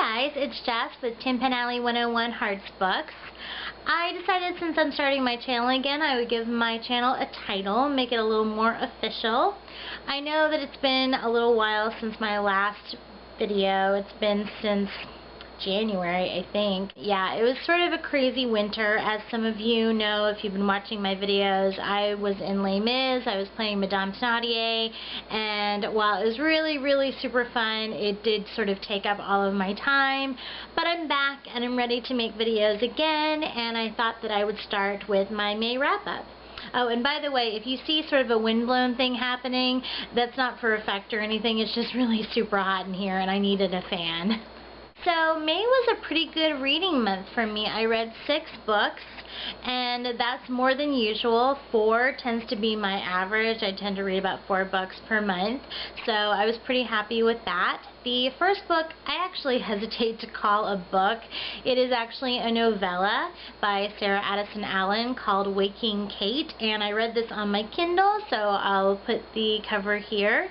Guys, it's Jess with Tin Pen Alley 101 Hearts Books. I decided since I'm starting my channel again, I would give my channel a title, make it a little more official. I know that it's been a little while since my last video. It's been since January, I think. Yeah, it was sort of a crazy winter. As some of you know, if you've been watching my videos, I was in Les Mis, I was playing Madame Thénardier, and while it was really super fun, it did sort of take up all of my time. But I'm back and I'm ready to make videos again, and I thought that I would start with my May wrap-up. Oh, and by the way, if you see sort of a windblown thing happening, that's not for effect or anything, it's just really super hot in here and I needed a fan. So May was a pretty good reading month for me. I read 6 books, and that's more than usual. 4 tends to be my average. I tend to read about 4 books per month, so I was pretty happy with that. The first book I actually hesitate to call a book. It is actually a novella by Addison called Waking Kate, and I read this on my Kindle, so I'll put the cover here.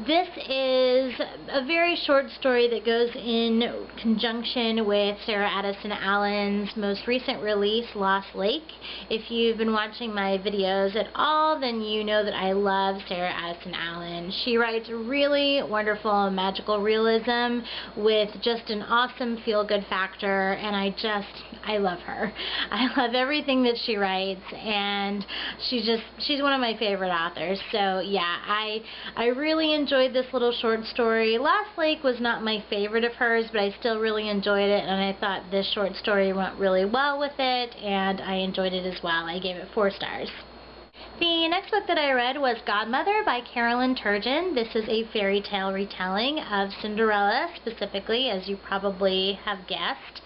This is a very short story that goes in conjunction with Addison Allen's most recent release, Lost Lake. If you've been watching my videos at all, then you know that I love Addison Allen. She writes really wonderful magical realism with just an awesome feel-good factor, and I love her. I love everything that she writes, and she's one of my favorite authors. So yeah, I really enjoyed this little short story. Lost Lake was not my favorite of hers, but I still really enjoyed it, and I thought this short story went really well with it, and I enjoyed it as well. I gave it 4 stars. The next book that I read was Godmother by Carolyn Turgeon. This is a fairy tale retelling of Cinderella, specifically, as you probably have guessed.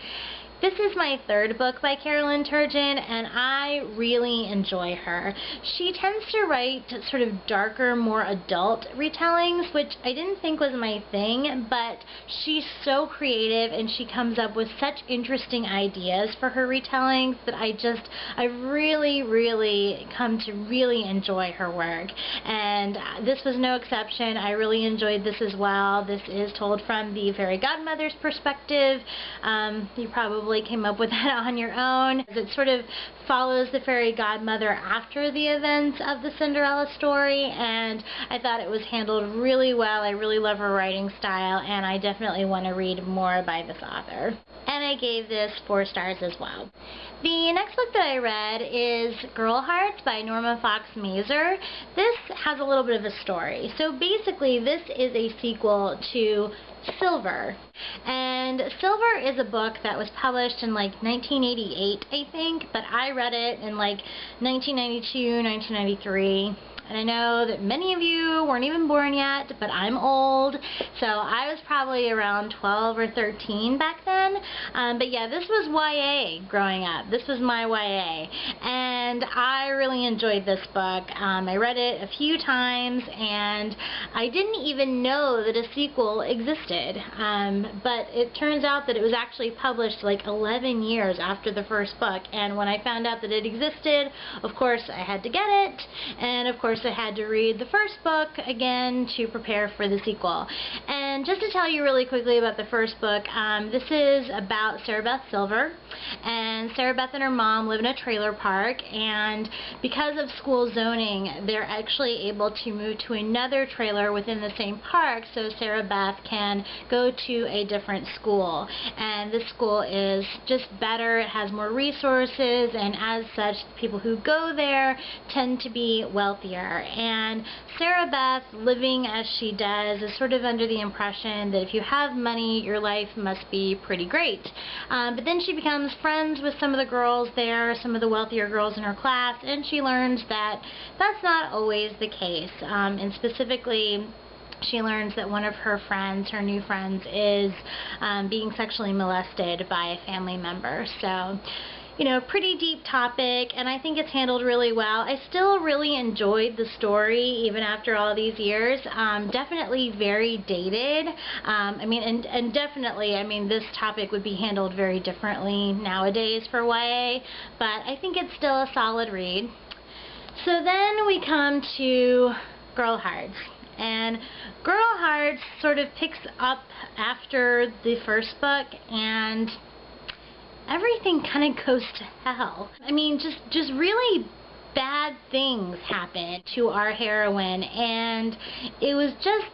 This is my 3rd book by Carolyn Turgeon, and I really enjoy her. She tends to write sort of darker, more adult retellings, which I didn't think was my thing, but she's so creative and she comes up with such interesting ideas for her retellings that I really come to really enjoy her work. And this was no exception. I really enjoyed this as well. This is told from the fairy godmother's perspective. You probably came up with that on your own. It sort of follows the fairy godmother after the events of the Cinderella story, and I thought it was handled really well. I really love her writing style, and I definitely want to read more by this author. And I gave this 4 stars as well. The next book that I read is Girlhearts by Norma Fox Mazer. This has a little bit of a story. So basically, this is a sequel to Silver. And Silver is a book that was published in like 1988, I think, but I read it in like 1992, 1993. And I know that many of you weren't even born yet, but I'm old, so I was probably around 12 or 13 back then. But yeah, this was YA growing up. This was my YA, and I really enjoyed this book. I read it a few times, and I didn't even know that a sequel existed. But it turns out that it was actually published like 11 years after the first book, and when I found out that it existed, of course I had to get it, and of course I had to read the first book again to prepare for the sequel. And just to tell you really quickly about the first book, this is about Sarabeth Silver, and Sarabeth and her mom live in a trailer park, and because of school zoning, they're actually able to move to another trailer within the same park so Sarabeth can go to a different school. And this school is just better, it has more resources, and as such, people who go there tend to be wealthier. And Sarabeth, living as she does, is sort of under the impression that if you have money, your life must be pretty great. But then she becomes friends with some of the girls there, some of the wealthier girls in her class, and she learns that that's not always the case. And specifically, she learns that one of her friends, her new friends, is being sexually molested by a family member. So, you know, pretty deep topic, and I think it's handled really well. I still really enjoyed the story even after all these years. Definitely very dated. And definitely, this topic would be handled very differently nowadays for YA, but I think it's still a solid read. So then we come to Girlhearts. And Girlhearts sort of picks up after the first book, and everything kind of goes to hell. I mean, just really bad things happen to our heroine, and it was just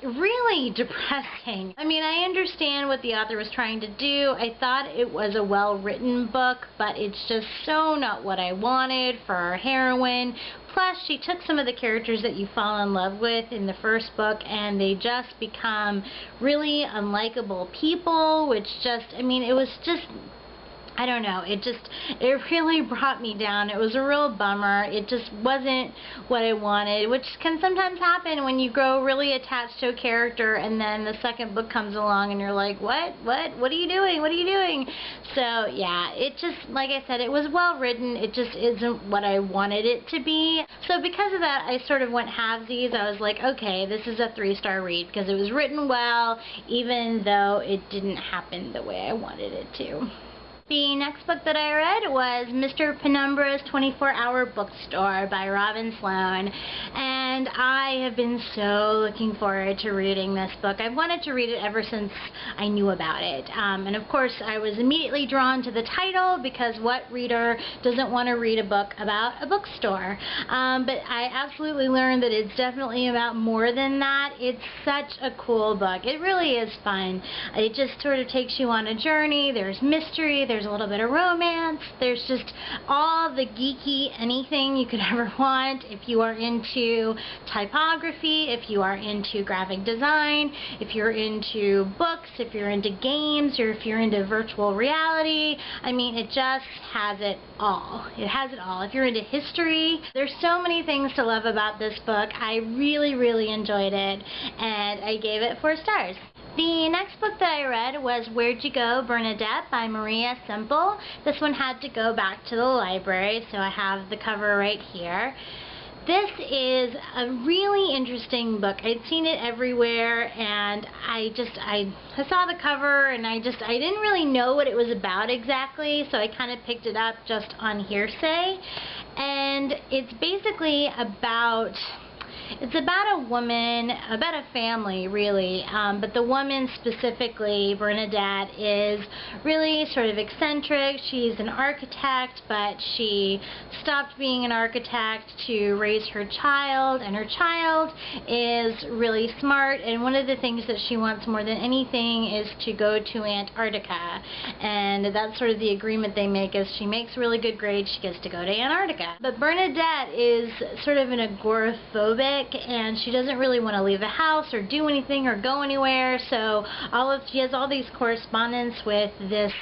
really depressing. I mean, I understand what the author was trying to do. I thought it was a well-written book, but it's just so not what I wanted for our heroine. Plus, she took some of the characters that you fall in love with in the first book, and they just become really unlikable people, which just, I mean, it was just, I don't know, it really brought me down. It was a real bummer. It just wasn't what I wanted, which can sometimes happen when you grow really attached to a character and then the second book comes along and you're like, what are you doing? What are you doing? So yeah, it just, like I said, it was well written. It just isn't what I wanted it to be. So because of that, I sort of went halvesies. I was like, okay, this is a 3-star read because it was written well, even though it didn't happen the way I wanted it to. The next book that I read was Mr. Penumbra's 24-Hour Bookstore by Robin Sloan, and I have been so looking forward to reading this book. I've wanted to read it ever since I knew about it, and of course I was immediately drawn to the title because what reader doesn't want to read a book about a bookstore? But I absolutely learned that it's definitely about more than that. It's such a cool book. It really is fun. It just sort of takes you on a journey. There's mystery, there's a little bit of romance, there's just all the geeky anything you could ever want. If you are into typography, if you are into graphic design, if you're into books, if you're into games, or if you're into virtual reality, I mean, it just has it all. It has it all. If you're into history, there's so many things to love about this book. I really enjoyed it, and I gave it 4 stars. The next book that I read was Where'd You Go, Bernadette by Maria Semple. This one had to go back to the library, so I have the cover right here. This is a really interesting book. I'd seen it everywhere, and I saw the cover, and I didn't really know what it was about exactly, so I kind of picked it up just on hearsay. And it's basically about a woman, about a family really, but the woman specifically, Bernadette, is really sort of eccentric. She's an architect, but she stopped being an architect to raise her child, and her child is really smart, and one of the things that she wants more than anything is to go to Antarctica, and that's sort of the agreement they make. Is she makes really good grades, she gets to go to Antarctica. But Bernadette is sort of an agoraphobic, and she doesn't really want to leave the house or do anything or go anywhere, so she has all these correspondence with this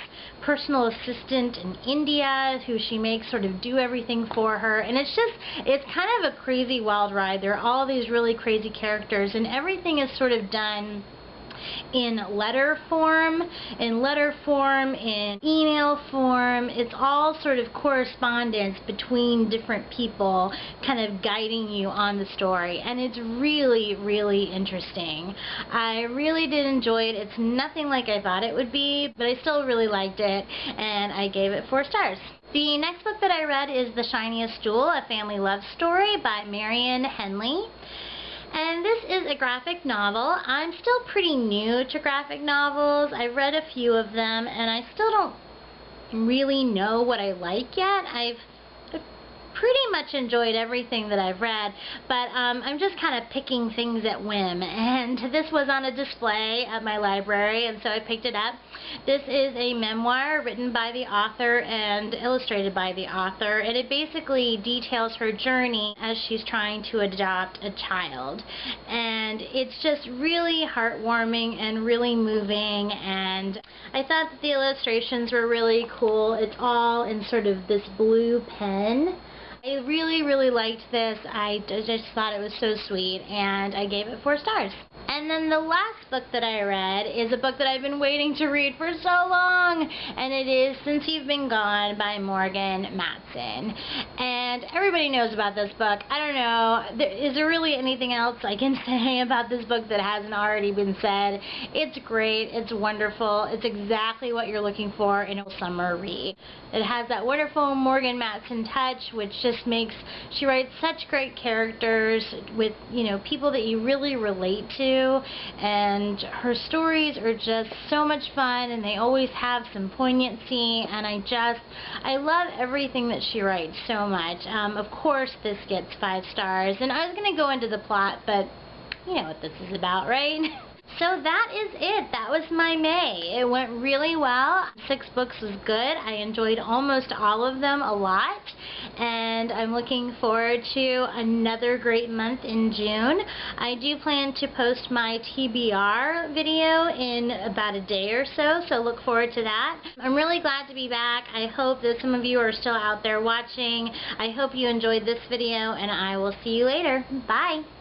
personal assistant in India who she makes sort of do everything for her, and it's kind of a crazy wild ride. There are all these really crazy characters, and everything is sort of done in letter form, in email form. It's all sort of correspondence between different people kind of guiding you on the story, and it's really interesting. I really did enjoy it. It's nothing like I thought it would be, but I still really liked it, and I gave it 4 stars. The next book that I read is The Shiniest Jewel, a family love story by Marian Henley. And this is a graphic novel. I'm still pretty new to graphic novels. I've read a few of them, and I still don't really know what I like yet. I've pretty much enjoyed everything that I've read, but I'm just kind of picking things at whim, and this was on a display at my library, and so I picked it up. This is a memoir written by the author and illustrated by the author, and it basically details her journey as she's trying to adopt a child, and it's just really heartwarming and really moving, and I thought that the illustrations were really cool. It's all in sort of this blue pen. I really liked this. I just thought it was so sweet, and I gave it 4 stars. And then the last book that I read is a book that I've been waiting to read for so long, and it is Since You've Been Gone by Morgan Matson. And everybody knows about this book. I don't know, is there really anything else I can say about this book that hasn't already been said? It's great, it's wonderful, it's exactly what you're looking for in a summer read. It has that wonderful Morgan Matson touch, which just she writes such great characters with, you know, people that you really relate to, and her stories are just so much fun, and they always have some poignancy, and I love everything that she writes so much. Of course this gets 5 stars, and I was going to go into the plot, but you know what this is about, right? So that is it. That was my May. It went really well. 6 books was good. I enjoyed almost all of them a lot, and I'm looking forward to another great month in June. I do plan to post my TBR video in about a day or so, so look forward to that. I'm really glad to be back. I hope that some of you are still out there watching. I hope you enjoyed this video, and I will see you later. Bye!